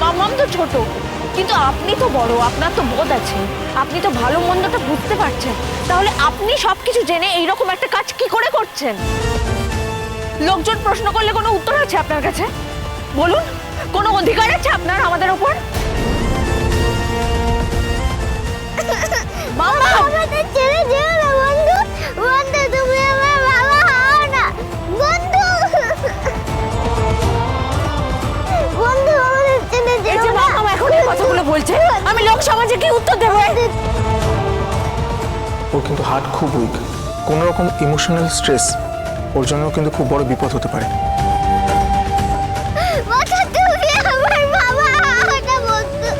মাম্মাম তো ছোট, কিন্তু আপনি তো বড়, আপনার তো বোধ আছে, আপনি তো ভালো মন্দটা বুঝতে পারছেন। তাহলে আপনি সবকিছু জেনে এইরকম একটা কাজ কি করে করছেন? লোকজন প্রশ্ন করলে কোনো উত্তর আছে আপনার কাছে? বলুন, কোনো অধিকার আছে আপনার আমাদের উপর? মাম্মা, আমাদের ছেড়ে যেও না বন্ধু। বন্ধু, তুমি আমার বাবা হও না বন্ধু। বন্ধু, আমাদের ছেড়ে এই যেও যে না। মাম্মা এখন এই কথাগুলো বলছে, আমি লোক সমাজে কি উত্তর দেবো? ওর কিন্তু হার্ট খুব উইক, কোনো রকম ইমোশনাল স্ট্রেস ওর জন্য কিন্তু খুব বড় বিপদ হতে পারে। বন্ধু, তুমি আমার বাবা হও না বন্ধু।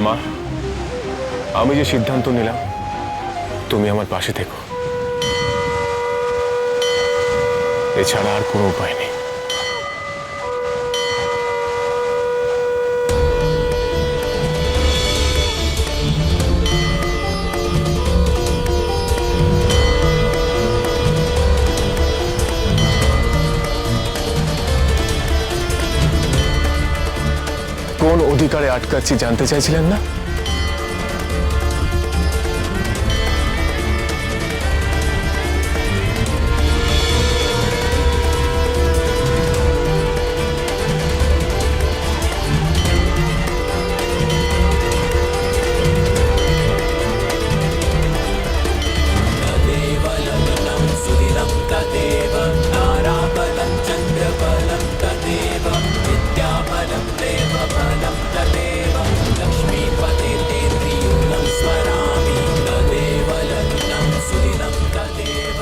মা, আমি যে সিদ্ধান্ত নিলাম তুমি আমার পাশে থেকো, এছাড়া আর কোনো উপায় নেই। কোন অধিকারে আটকাচ্ছি জানতে চাইছিলেন না?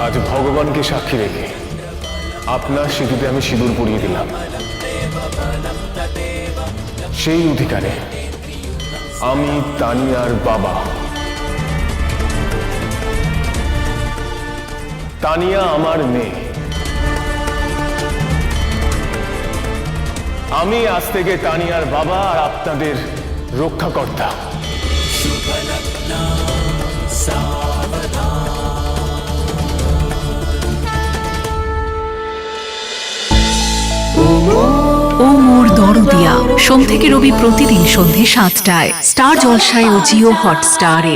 আজ ভগবানকে সাক্ষী রেখে আপনার সিঁদুরে আমি সিঁদুর পরিয়ে দিলাম। সেই অধিকারে আমি তানিয়ার বাবা। তানিয়া আমার মেয়ে। আমি আজ থেকে তানিয়ার বাবা আর আপনাদের রক্ষাকর্তা। ও মোর দরদিয়া, সোম থেকে রবি প্রতিদিন সন্ধে ৭টায় স্টার জলসায় ও জিও হটস্টারে।